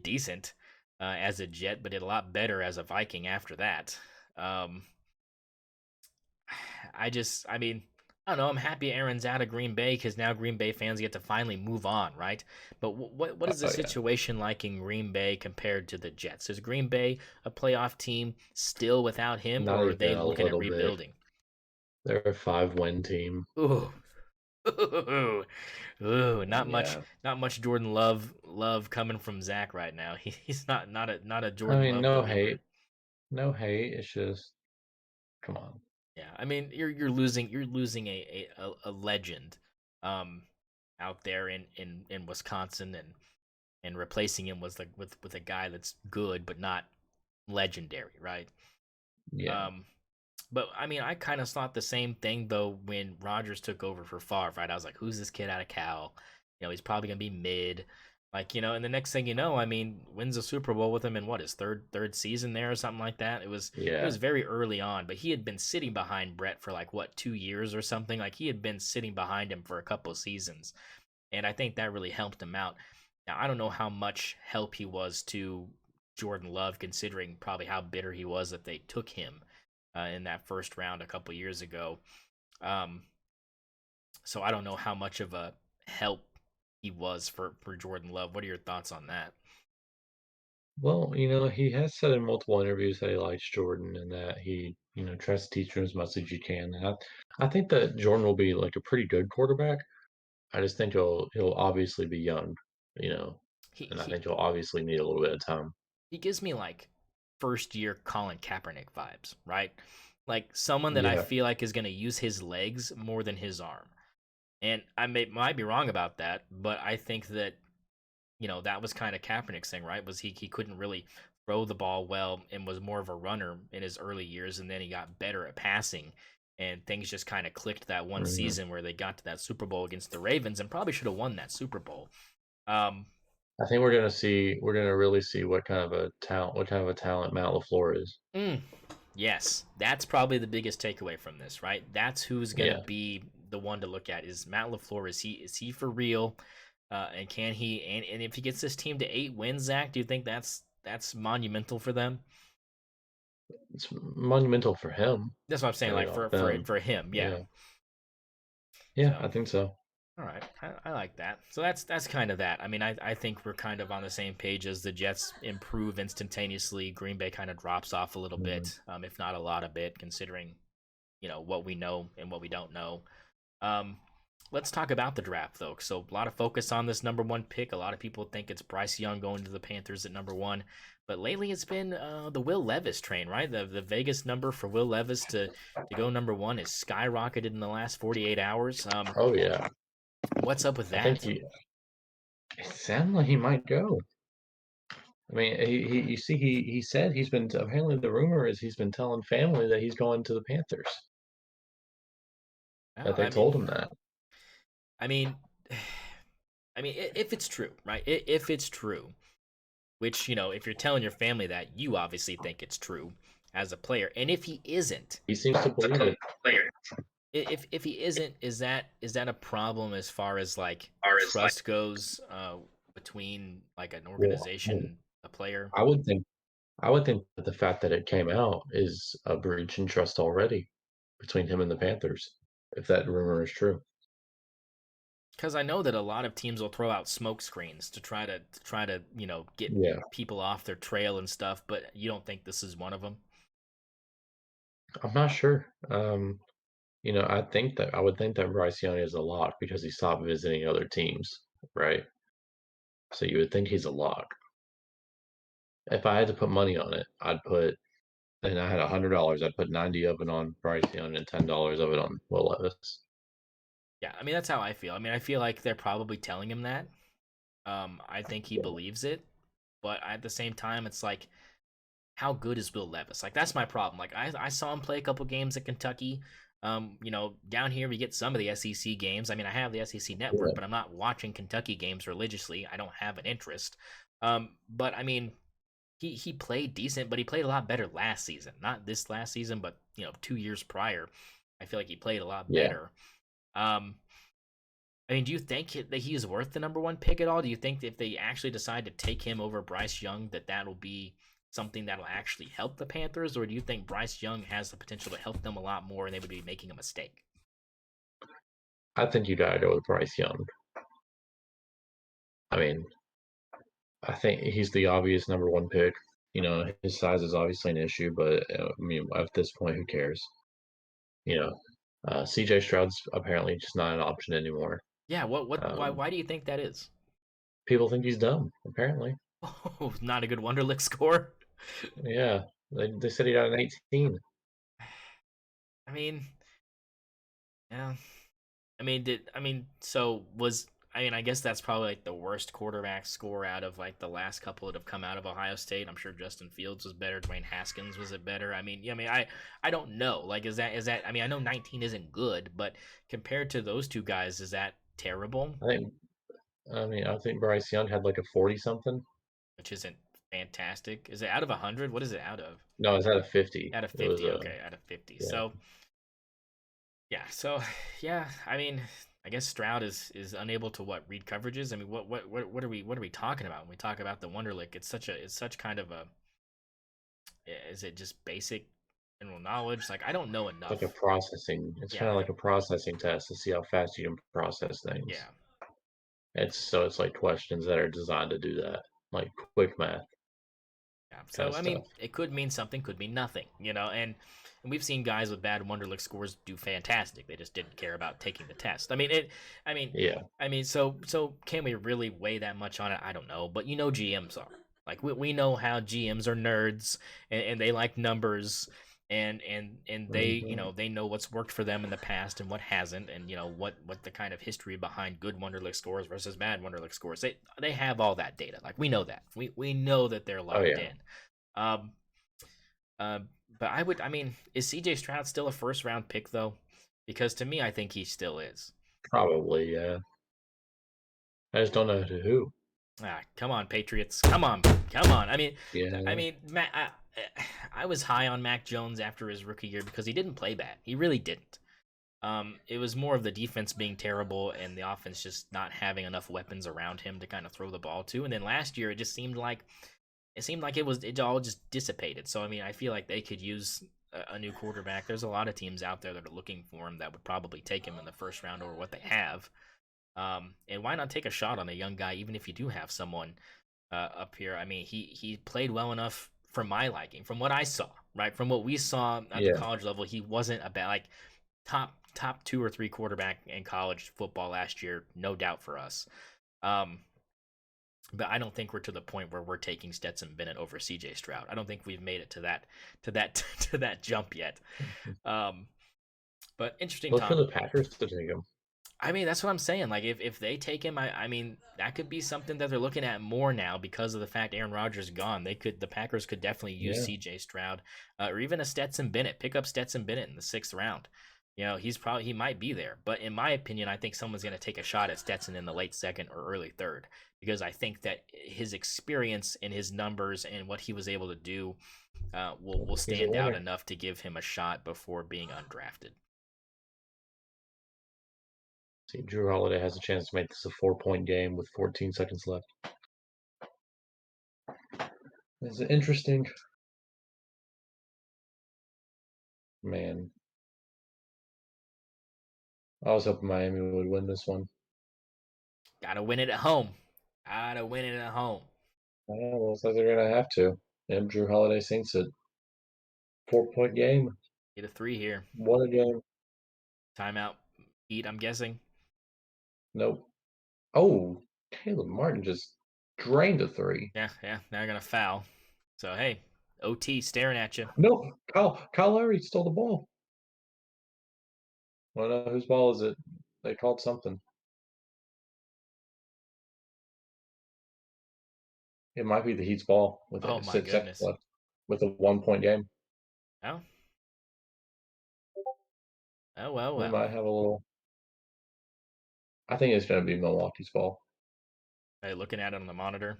Speaker 1: decent as a Jet, but did a lot better as a Viking after that. Um, I mean, I don't know. I'm happy Aaron's out of Green Bay because now Green Bay fans get to finally move on, right? But what is the
Speaker 2: Oh yeah.
Speaker 1: situation like in Green Bay compared to the Jets? Is Green Bay a playoff team still without him,
Speaker 2: Not
Speaker 1: or are
Speaker 2: even
Speaker 1: they
Speaker 2: a
Speaker 1: looking at
Speaker 2: little bit.
Speaker 1: rebuilding?
Speaker 2: They're a 5-win team.
Speaker 1: Ooh, ooh,
Speaker 2: Yeah.
Speaker 1: not much Jordan Love coming from Zach right now. He's not a
Speaker 2: I
Speaker 1: Jordan
Speaker 2: mean,
Speaker 1: Love
Speaker 2: no
Speaker 1: believer.
Speaker 2: hate. No hate. It's just, come on.
Speaker 1: Yeah, I mean you're losing a legend, um, out there in Wisconsin, and replacing him was like with a guy that's good but not legendary, right?
Speaker 2: Yeah.
Speaker 1: Um, But I mean, I kind of thought the same thing though when Rodgers took over for Favre, right? I was like, who's this kid out of Cal? He's probably gonna be mid, like and the next thing you know, I mean, wins a Super Bowl with him in what his third season there or something like that. It was
Speaker 2: Yeah.
Speaker 1: very early on, but he had been sitting behind Brett for like what 2 years or something. Like he had been sitting behind him for a couple of seasons, and I think that really helped him out. Now I don't know how much help he was to Jordan Love, considering probably how bitter he was that they took him in that first round a couple years ago. Um, so I don't know how much of a help he was for Jordan Love. What are your thoughts on that?
Speaker 2: Well, he has said in multiple interviews that he likes Jordan and that he, tries to teach him as much as you can. And I think that Jordan will be like a pretty good quarterback. I just think he'll obviously be young, you know,
Speaker 1: He
Speaker 2: and I
Speaker 1: he
Speaker 2: think he'll obviously need a little bit of time.
Speaker 1: he gives me like first year Colin Kaepernick vibes, right? Like someone that I
Speaker 2: Yeah.
Speaker 1: feel like is going to use his legs more than his arm. And might be wrong about that, but I think that that was kind of Kaepernick's thing, right? Was he couldn't really throw the ball well and was more of a runner in his early years, and then he got better at passing, and things just kind of clicked that one
Speaker 2: Mhm.
Speaker 1: season where they got to that Super Bowl against the Ravens and probably should have won that Super Bowl. Um,
Speaker 2: I think we're gonna really see what kind of a talent Matt LaFleur is.
Speaker 1: mm, yes, that's probably the biggest takeaway from this, right? That's who's gonna
Speaker 2: Yeah.
Speaker 1: be the one to look at is Matt LaFleur. Is he for real? And can he and if he gets this team to 8 wins, Zach, do you think that's monumental for them?
Speaker 2: It's monumental for him.
Speaker 1: That's what I'm saying.
Speaker 2: I mean,
Speaker 1: Like
Speaker 2: off
Speaker 1: for
Speaker 2: them.
Speaker 1: for him, yeah.
Speaker 2: Yeah. Yeah,
Speaker 1: So
Speaker 2: I think so.
Speaker 1: all right, I like that. So that's kind of that. I mean, I think we're kind of on the same page as the Jets improve instantaneously. Green Bay kind of drops off a little
Speaker 2: Mhm.
Speaker 1: bit, if not a lot of bit, considering what we know and what we don't know. Um, let's talk about the draft though. So a lot of focus on this number one pick. A lot of people think it's Bryce Young going to the Panthers at number one, but lately it's been the Will Levis train, right? The Vegas number for Will Levis to go number one is skyrocketed in the last 48 hours.
Speaker 2: Oh, yeah.
Speaker 1: What's up with
Speaker 2: I think
Speaker 1: that?
Speaker 2: it sounded like he might go. I mean, you see, he said apparently the rumor is he's been telling family that he's going to the Panthers,
Speaker 1: Well,
Speaker 2: that they told him that.
Speaker 1: I mean, I mean, if it's true, right? If it's true, which if you're telling your family that, you obviously think it's true as a player, and if he isn't,
Speaker 2: He seems to believe it.
Speaker 1: if he isn't, is that a problem as far as like trust goes between like an
Speaker 2: Well,
Speaker 1: organization, a player?
Speaker 2: I would think I would think that the fact that it came out is a breach in trust already between him and the Panthers, if that rumor is true.
Speaker 1: Because I know that a lot of teams will throw out smoke screens to try to get
Speaker 2: Yeah,
Speaker 1: people off their trail and stuff, but you don't think this is one of them?
Speaker 2: I'm not sure. I would think that Bryce Young is a lock because he stopped visiting other teams, right? So you would think he's a lock. If I had to put money on it, and I had $100, I'd put 90 of it on Bryce Young and $10 of it on Will Levis.
Speaker 1: Yeah, I mean that's how I feel. I mean I feel like they're probably telling him that. I think he
Speaker 2: Yeah,
Speaker 1: believes it, but at the same time, it's like, how good is Will Levis? Like that's my problem. Like I saw him play a couple games at Kentucky. Down here we get some of the SEC games. I mean, I have the SEC network,
Speaker 2: yeah,
Speaker 1: but I'm not watching Kentucky games religiously. I don't have an interest. But I mean, he played decent, but he played a lot better last season. Not this last season, but 2 years prior. I feel like he played a lot
Speaker 2: yeah.
Speaker 1: better. Um, I mean, do you think that he is worth the number one pick at all? Do you think that if they actually decide to take him over Bryce Young, that'll be something that'll actually help the Panthers, or do you think Bryce Young has the potential to help them a lot more, and they would be making a mistake?
Speaker 2: I think you gotta go with Bryce Young. I mean, I think he's the obvious number one pick. His size is obviously an issue, but I mean, at this point, who cares? You know, CJ Stroud's apparently just not an option anymore.
Speaker 1: Yeah. What? Why?
Speaker 2: Um,
Speaker 1: Why do you think that is?
Speaker 2: People think he's dumb, apparently.
Speaker 1: Oh, not a good Wonderlic score.
Speaker 2: Yeah, they said he got an 18.
Speaker 1: I mean, yeah. I mean, so was I mean, I guess that's probably like the worst quarterback score out of like the last couple that have come out of Ohio State. I'm sure Justin Fields was better. Dwayne Haskins was it better? I mean, yeah, I mean, I don't know. Like, is that? I mean, I know 19 isn't good, but compared to those two guys, is that terrible?
Speaker 2: I think I think Bryce Young had like a 40 something.
Speaker 1: Which isn't fantastic. Is it out of 100? What is it out of?
Speaker 2: No, it's out of 50.
Speaker 1: Out of
Speaker 2: It was
Speaker 1: 50. Okay, out of 50.
Speaker 2: yeah,
Speaker 1: So yeah, so yeah, I mean, I guess Stroud is unable to what read coverages. I mean, what are we talking about when we talk about the Wonderlic? It's such kind of a is it just basic general knowledge? Like I don't know
Speaker 2: it's like a
Speaker 1: enough.
Speaker 2: processing. It's
Speaker 1: Yeah,
Speaker 2: kind of like a processing test to see how fast you can process things.
Speaker 1: yeah.
Speaker 2: It's like questions that are designed to do that, like quick math
Speaker 1: Yeah.
Speaker 2: kind
Speaker 1: So
Speaker 2: of
Speaker 1: I mean,
Speaker 2: stuff.
Speaker 1: it could mean something, could mean nothing, and we've seen guys with bad Wonderlic scores do fantastic. They just didn't care about taking the test. I mean, I mean,
Speaker 2: Yeah,
Speaker 1: so can we really weigh that much on it? I don't know, but GMs are like we know how GMs are nerds and they like numbers. And they
Speaker 2: hmm
Speaker 1: they know what's worked for them in the past and what hasn't, and what the kind of history behind good Wonderlic scores versus bad Wonderlic scores. They have all that data. Like we know that. We know that they're
Speaker 2: Oh
Speaker 1: locked
Speaker 2: yeah,
Speaker 1: in. Um, uh, but I mean, is CJ Stroud still a first round pick though? Because to me, I think he still is.
Speaker 2: probably yeah. I just don't know to who.
Speaker 1: Ah, come on, Patriots. Come on. I
Speaker 2: Yeah,
Speaker 1: mean, I was high on Mac Jones after his rookie year because he didn't play bad. He really didn't. It was more of the defense being terrible and the offense just not having enough weapons around him to kind of throw the ball to. And then last year, it seemed like it all just dissipated. So I mean, I feel like they could use a new quarterback. There's a lot of teams out there that are looking for him that would probably take him in the first round over what they have. And why not take a shot on a young guy, even if you do have someone up here? I mean, he played well enough for my liking, from what I saw, right? From what we saw at the
Speaker 2: yeah.
Speaker 1: college level, he wasn't a bad like top two or three quarterback in college football last year, no doubt for us. Um, but I don't think we're to the point where we're taking Stetson Bennett over CJ Stroud. I don't think we've made it to that to that jump yet. Um, but interesting
Speaker 2: Look for
Speaker 1: talk.
Speaker 2: the Packers to take him.
Speaker 1: I mean, that's what I'm saying. Like, if they take him, I mean, that could be something that they're looking at more now because of the fact Aaron Rodgers is gone. The Packers could definitely use
Speaker 2: Yeah,
Speaker 1: C.J. Stroud, or even a Stetson Bennett. Pick up Stetson Bennett in the sixth round. He might be there. But in my opinion, I think someone's going to take a shot at Stetson in the late second or early third because I think that his experience and his numbers and what he was able to do will
Speaker 2: he's a
Speaker 1: stand out
Speaker 2: winner.
Speaker 1: enough to give him a shot before being undrafted.
Speaker 2: See, Drew Holiday has a chance to make this a 4-point game with 14 seconds left. It's interesting, man. I was hoping Miami would win this one.
Speaker 1: Got to win it at home. Got to win it at home.
Speaker 2: Well, looks like they're gonna have to. And Drew Holiday sinks it. 4-point game.
Speaker 1: Get a three here.
Speaker 2: Won a game.
Speaker 1: Timeout. Heat, I'm guessing.
Speaker 2: Nope. Oh, Caleb Martin just drained a three.
Speaker 1: Yeah, yeah. Now you're gonna foul. So hey, OT staring at you.
Speaker 2: No, Kyle Lowry stole the ball. I don't know whose ball is it. They called something. It might be the Heat's ball with
Speaker 1: Oh
Speaker 2: like
Speaker 1: my
Speaker 2: 6 seconds
Speaker 1: goodness.
Speaker 2: left, with a 1-point game.
Speaker 1: Oh, oh well,
Speaker 2: We
Speaker 1: well.
Speaker 2: might have a little. I think it's going to be Milwaukee's ball.
Speaker 1: Hey, looking at it on the monitor.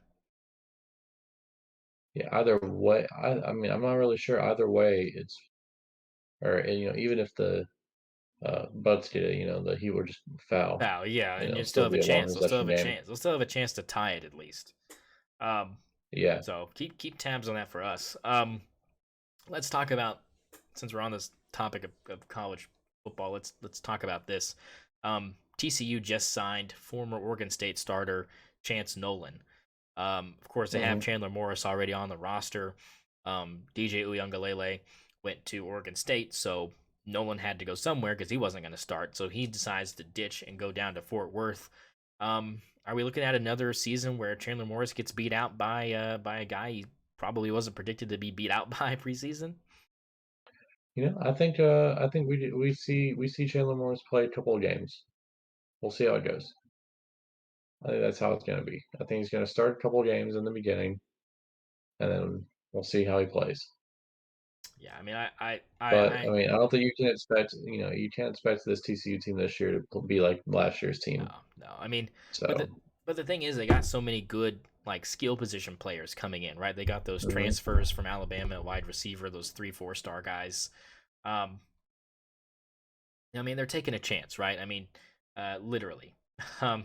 Speaker 2: Yeah, either way. I mean, I'm not really sure. Either way, it's or even if the Bucks get it, the Heat will just foul.
Speaker 1: Foul, yeah, and you still
Speaker 2: Still
Speaker 1: have a
Speaker 2: be a long
Speaker 1: chance. They'll still
Speaker 2: possession
Speaker 1: have a
Speaker 2: game.
Speaker 1: chance. They'll still have a chance to tie it at least. Um,
Speaker 2: Yeah.
Speaker 1: so keep tabs on that for us. Let's talk about since we're on this topic of college football. Let's talk about this. TCU just signed former Oregon State starter Chance Nolan. Of course, they have
Speaker 2: hmm
Speaker 1: Chandler Morris already on the roster. DJ Uiagalelei went to Oregon State, so Nolan had to go somewhere because he wasn't going to start. So he decides to ditch and go down to Fort Worth. Are we looking at another season where Chandler Morris gets beat out by a guy he probably wasn't predicted to be beat out by preseason?
Speaker 2: I think we see Chandler Morris play a couple of games. We'll see how it goes. I think that's how it's going to be. I think he's going to start a couple games in the beginning, and then we'll see how he plays.
Speaker 1: Yeah, I mean, I,
Speaker 2: But I
Speaker 1: I
Speaker 2: mean, I don't think you can expect, you can't expect this TCU team this year to be like last year's
Speaker 1: no,
Speaker 2: team.
Speaker 1: no. I mean, but the
Speaker 2: So,
Speaker 1: but the thing is, they got so many good like skill position players coming in, right? They got those
Speaker 2: mhm.
Speaker 1: transfers from Alabama at wide receiver, those 3 4 star guys. Um, I mean, they're taking a chance, right? I mean, literally, um,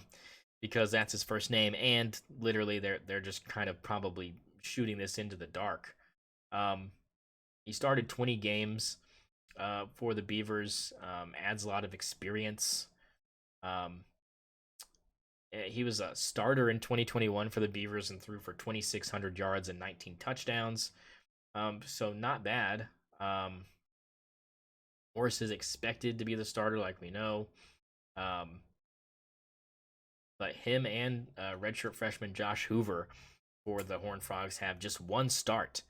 Speaker 1: because that's his first name, and literally, they're just kind of probably shooting this into the dark. Um, he started 20 games for the Beavers, adds a lot of experience. Um, he was a starter in 2021 for the Beavers and threw for 2,600 yards and 19 touchdowns. So not bad. Morris is expected to be the starter, like we know. Um, but him and redshirt freshman Josh Hoover for the Horned Frogs have just one start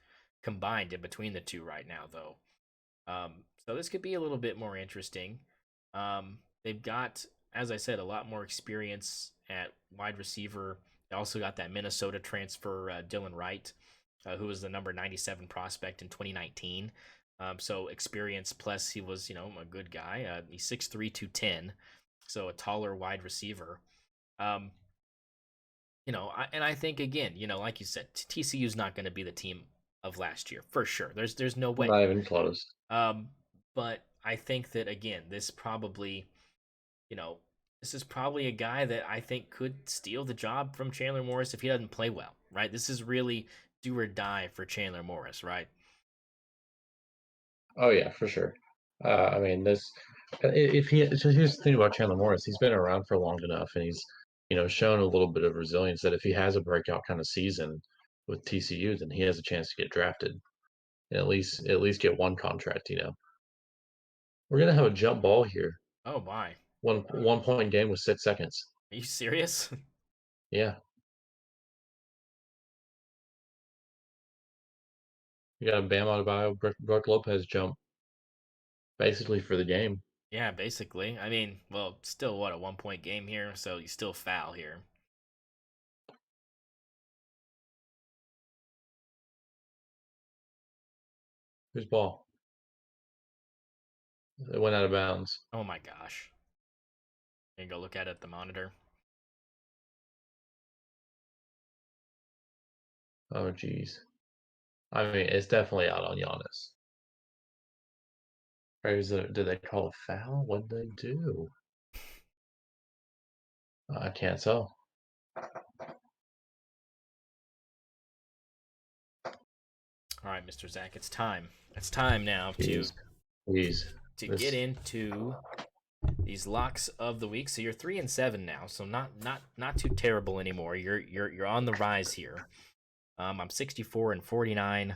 Speaker 1: combined in between the two right now, though. So this could be a little bit more interesting. They've got, as I said, a lot more experience at wide receiver. They also got that Minnesota transfer, Dylan Wright, who was the number 97 prospect in 2019. So experience plus he was, a good guy. He's 6'3", 210, so a taller wide receiver. Um, and I think again, like you said, TCU's not going to be the team of last year for sure. There's no way.
Speaker 2: Not even close.
Speaker 1: Um, but I think that again, you know, this is probably a guy that I think could steal the job from Chandler Morris if he doesn't play well, right? This is really do or die for Chandler Morris, right?
Speaker 2: Oh yeah, for sure. I mean, if he so here's the thing about Chandler Morris, he's been around for long enough, and he's shown a little bit of resilience that if he has a breakout kind of season with TCU, then he has a chance to get drafted and at least get one contract. We're gonna have a jump ball here.
Speaker 1: Oh my,
Speaker 2: One point game with 6 seconds.
Speaker 1: are you serious?
Speaker 2: Yeah, you got a Bam Adebayo, Brook Lopez jump basically for the game.
Speaker 1: Yeah, basically. I mean, well, still what a 1 point game here, so you still foul here.
Speaker 2: Whose ball? It went out of bounds.
Speaker 1: Oh my gosh, you go look at the monitor.
Speaker 2: Oh geez. I mean, it's definitely out on Giannis. Or did they call a foul? What did they do? I can't tell.
Speaker 1: All right, Mr. Zach, it's time. It's time now
Speaker 2: Jeez, jeez.
Speaker 1: get
Speaker 2: This.
Speaker 1: into these locks of the week. So you're 3-7 now, so not too terrible anymore. You're on the rise here. I'm 64-49.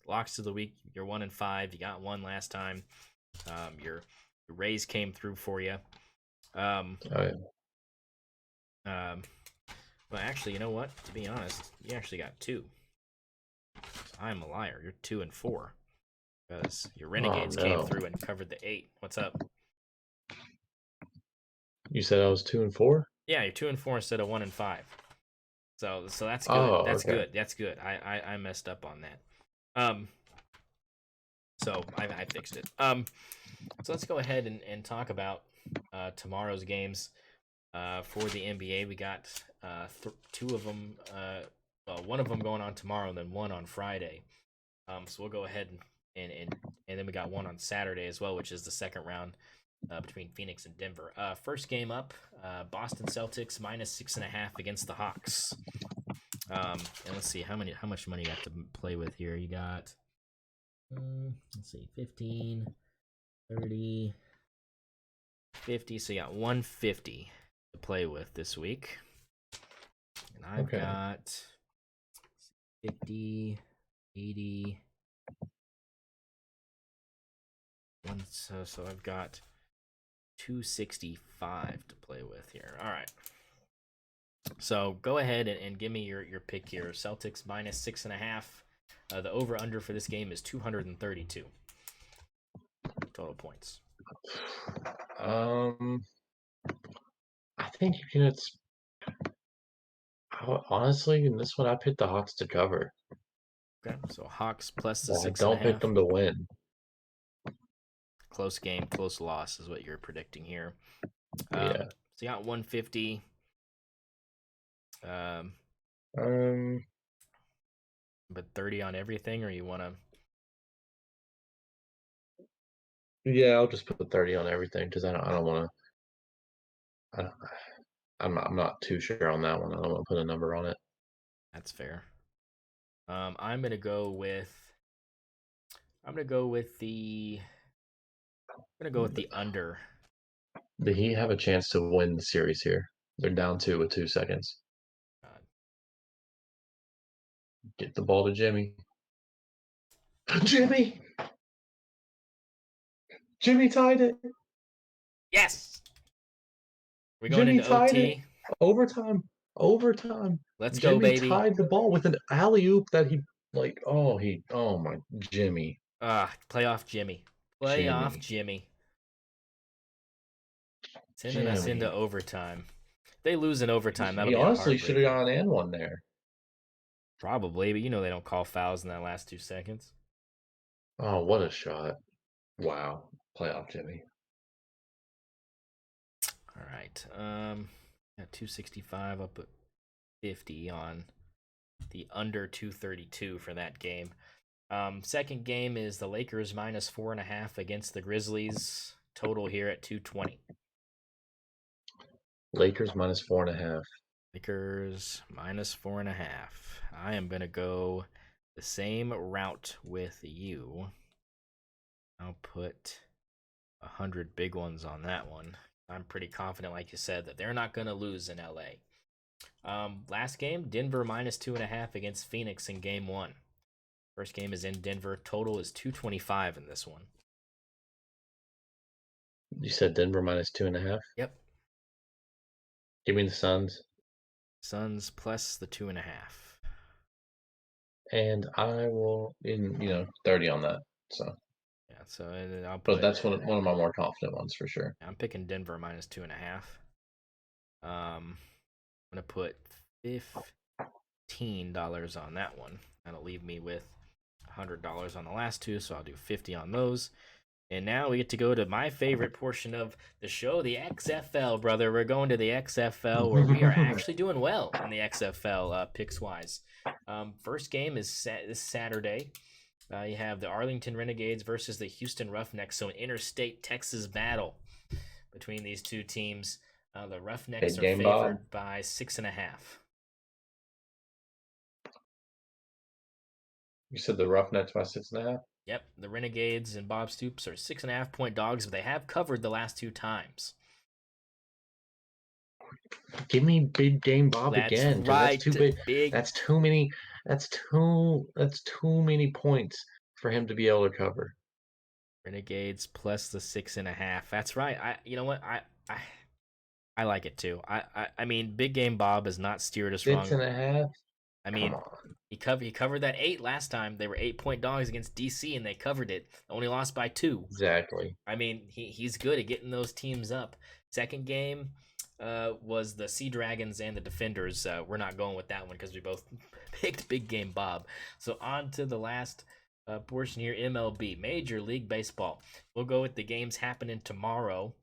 Speaker 1: Locks of the week. You're 1-5. You got one last time. Your Rays came through for you. Um,
Speaker 2: Oh, yeah.
Speaker 1: well, actually, you know what? To be honest, you actually got two. So I'm a liar. You're 2-4 because your
Speaker 2: Oh
Speaker 1: Renegades came
Speaker 2: no.
Speaker 1: through and covered the 8. What's up?
Speaker 2: You said I was 2-4?
Speaker 1: Yeah, you're 2-4 instead of 1-5. So that's good.
Speaker 2: Oh,
Speaker 1: That's
Speaker 2: okay.
Speaker 1: good. That's good. I messed up on that. Um, so I fixed it. So let's go ahead and talk about tomorrow's games. For the NBA, we got two of them. Well, one of them going on tomorrow, and then one on Friday. So we'll go ahead and then we got one on Saturday as well, which is the second round between Phoenix and Denver. First game up, Boston Celtics -6.5 against the Hawks. And let's see how much money you got to play with here. You got let's see, 15, 30, 50. So you got 150 to play with this week. And I've
Speaker 2: Okay.
Speaker 1: got 50, 80, so I've got 265 to play with here. All right. So go ahead and give me your pick here. Celtics -6.5. The over under for this game is 232 total points.
Speaker 2: Um, I think you can. Honestly, in this one, I picked the Hawks to cover.
Speaker 1: Okay, so Hawks plus the
Speaker 2: Well, I
Speaker 1: six and a
Speaker 2: don't pick
Speaker 1: half.
Speaker 2: them to win.
Speaker 1: Close game, close loss is what you're predicting here.
Speaker 2: Yeah.
Speaker 1: So you got 150. Um,
Speaker 2: Um.
Speaker 1: but 30 on everything, or you want to?
Speaker 2: Yeah, I'll just put 30 on everything because I don't want to. I'm not too sure on that one. I don't want to put a number on it.
Speaker 1: That's fair. I'm gonna go with. I'm gonna go with the. I'm gonna go with the under.
Speaker 2: The Heat have a chance to win the series here. They're down two with 2 seconds.
Speaker 1: Uh,
Speaker 2: Get the ball to Jimmy. Jimmy! Jimmy tied it.
Speaker 1: yes. We're going
Speaker 2: Jimmy
Speaker 1: into
Speaker 2: tied it.
Speaker 1: OT.
Speaker 2: Overtime. Overtime.
Speaker 1: Let's go,
Speaker 2: Jimmy
Speaker 1: baby.
Speaker 2: tied the ball with an alley oop that he like. Oh my Jimmy.
Speaker 1: Playoff Jimmy. Playoff
Speaker 2: Jimmy.
Speaker 1: Jimmy. Sending us into
Speaker 2: Jimmy.
Speaker 1: overtime. If they lose in overtime, that'll
Speaker 2: He
Speaker 1: be a
Speaker 2: honestly should have
Speaker 1: heartbreaker.
Speaker 2: gone in one there.
Speaker 1: Probably, but you know they don't call fouls in that last 2 seconds.
Speaker 2: Oh, what a shot. Wow. Playoff Jimmy.
Speaker 1: All right. Got 265 up at 50 on the under 232 for that game. Second game is the Lakers minus 4.5 against the Grizzlies. Total here at 220.
Speaker 2: Lakers minus 4.5.
Speaker 1: Lakers minus 4.5. I am gonna go the same route with you. I'll put 100 big ones on that one. I'm pretty confident, like you said, that they're not gonna lose in LA. Last game, Denver minus 2.5 against Phoenix in game one. First game is in Denver. Total is 225 in this one.
Speaker 2: You said Denver minus 2.5.
Speaker 1: Yep.
Speaker 2: Give me the Suns.
Speaker 1: Suns plus the 2.5.
Speaker 2: And I will 30 on that. So,
Speaker 1: Yeah, so I'll
Speaker 2: but
Speaker 1: put.
Speaker 2: that's one of my more confident ones for sure.
Speaker 1: I'm picking Denver minus 2.5. I'm gonna put $15 on that one. That'll leave me with $100 on the last two, so I'll do 50 on those. And now we get to go to my favorite portion of the show, the XFL, brother. We're going to the XFL where we are actually doing well in the XFL picks wise. First game is this Saturday. You have the Arlington Renegades versus the Houston Roughnecks, so an interstate Texas battle between these two teams. The Roughnecks
Speaker 2: Big
Speaker 1: are
Speaker 2: game, Bob.
Speaker 1: favored by 6.5.
Speaker 2: You said the Roughnecks by 6.5.
Speaker 1: Yep, the Renegades and Bob Stoops are 6.5-point dogs, but they have covered the last two times.
Speaker 2: Give me big game Bob
Speaker 1: That's
Speaker 2: again, because that's
Speaker 1: right,
Speaker 2: too big.
Speaker 1: big.
Speaker 2: That's too many. That's too many points for him to be able to cover.
Speaker 1: Renegades plus the 6.5. That's right. You know what? I like it too. I mean, Big Game Bob has not steered us
Speaker 2: Six
Speaker 1: wrong.
Speaker 2: and a half.
Speaker 1: I
Speaker 2: Come
Speaker 1: mean,
Speaker 2: on.
Speaker 1: he covered that 8 last time. They were 8-point dogs against DC, and they covered it. Only lost by 2.
Speaker 2: Exactly.
Speaker 1: I mean, he's good at getting those teams up. Second game was the Sea Dragons and the Defenders. We're not going with that one because we both picked Big Game Bob. So on to the last portion here, MLB, Major League Baseball. We'll go with the games happening tomorrow.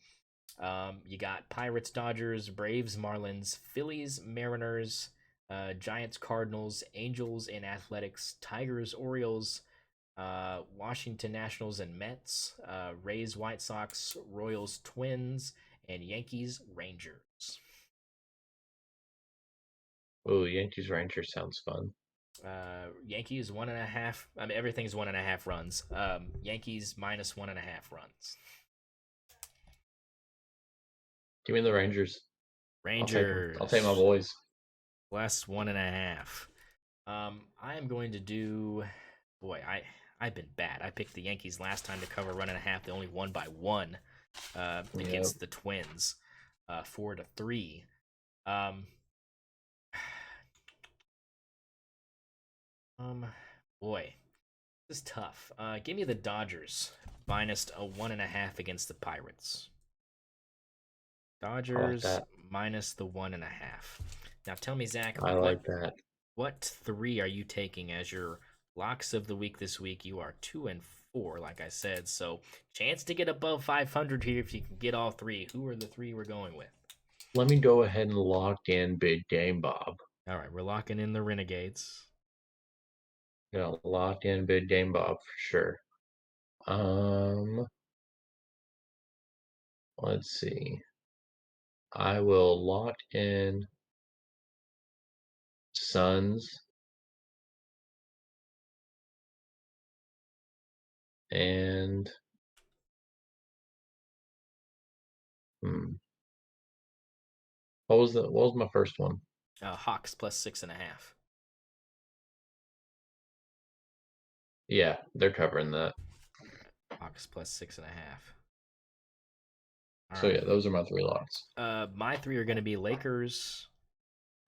Speaker 1: You got Pirates, Dodgers, Braves, Marlins, Phillies, Mariners, Giants, Cardinals, Angels, and Athletics, Tigers, Orioles, Washington Nationals and Mets, Rays, White Sox, Royals, Twins, and Yankees, Rangers.
Speaker 2: Oh, Yankees Rangers sounds fun.
Speaker 1: Yankees 1.5. I mean, everything's 1.5 runs. Yankees minus 1.5 runs.
Speaker 2: Give me the Rangers. I'll take them. I'll take my
Speaker 1: Rangers
Speaker 2: boys.
Speaker 1: plus 1.5. I am going to do. Boy, I've been bad. I picked the Yankees last time to cover 1.5. They only won by 1 against the Twins, 4-3. Um, boy, this is tough. Give me the Dodgers minus a 1.5 against the Pirates.
Speaker 2: I like
Speaker 1: Dodgers
Speaker 2: that.
Speaker 1: minus the 1.5. Now tell me, Zach,
Speaker 2: I like that.
Speaker 1: what three are you taking as your locks of the week this week? You are 2-4, like I said, so chance to get above 500 here if you can get all three. Who are the three we're going with?
Speaker 2: Let me go ahead and lock in Big Game Bob.
Speaker 1: All right, we're locking in the Renegades.
Speaker 2: Lock in Big Game Bob for sure. Um, let's see. I will lock in Suns and hmm, what was my first one?
Speaker 1: Hawks plus 6.5.
Speaker 2: Yeah, they're covering that.
Speaker 1: Hawks plus 6.5. All
Speaker 2: So
Speaker 1: right.
Speaker 2: yeah, those are my three locks.
Speaker 1: My three are going to be Lakers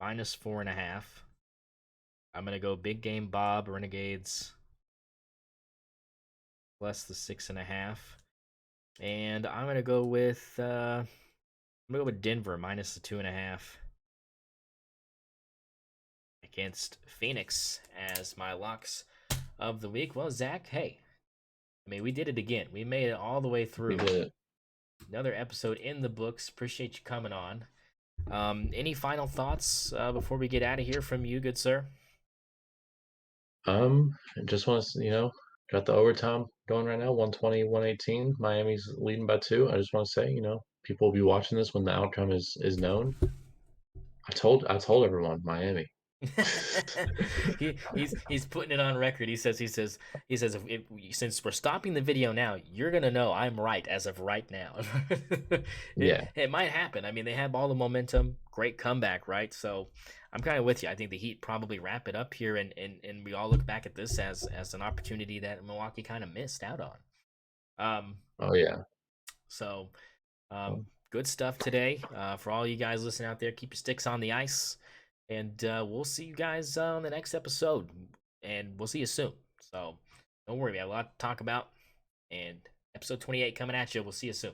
Speaker 1: minus 4.5. I'm going to go big game Bob Renegades plus the 6.5. And I'm going to go with Denver minus the 2.5 against Phoenix as my locks of the week. Well, Zach, hey, I mean, we did it again. We made it all the way
Speaker 2: We
Speaker 1: through.
Speaker 2: did it.
Speaker 1: Another episode in the books. Appreciate you coming on. Any final thoughts before we get out of here from you, good sir?
Speaker 2: Just want to, got the overtime going right now, 120, 118. Miami's leading by two. I just want to say, people will be watching this when the outcome is known. I told everyone, Miami.
Speaker 1: He's putting it on record. He says since we're stopping the video now, you're gonna know I'm right as of right now.
Speaker 2: Yeah.
Speaker 1: It might happen. I mean, they have all the momentum. Great comeback, right? So I'm kind of with you. I think the Heat probably wrap it up here, and we all look back at this as an opportunity that Milwaukee kind of missed out on. Um,
Speaker 2: Oh yeah.
Speaker 1: so
Speaker 2: Well,
Speaker 1: good stuff today. For all you guys listening out there, keep your sticks on the ice. And we'll see you guys on the next episode. And we'll see you soon. So don't worry, we have a lot to talk about. And episode 28 coming at you. We'll see you soon.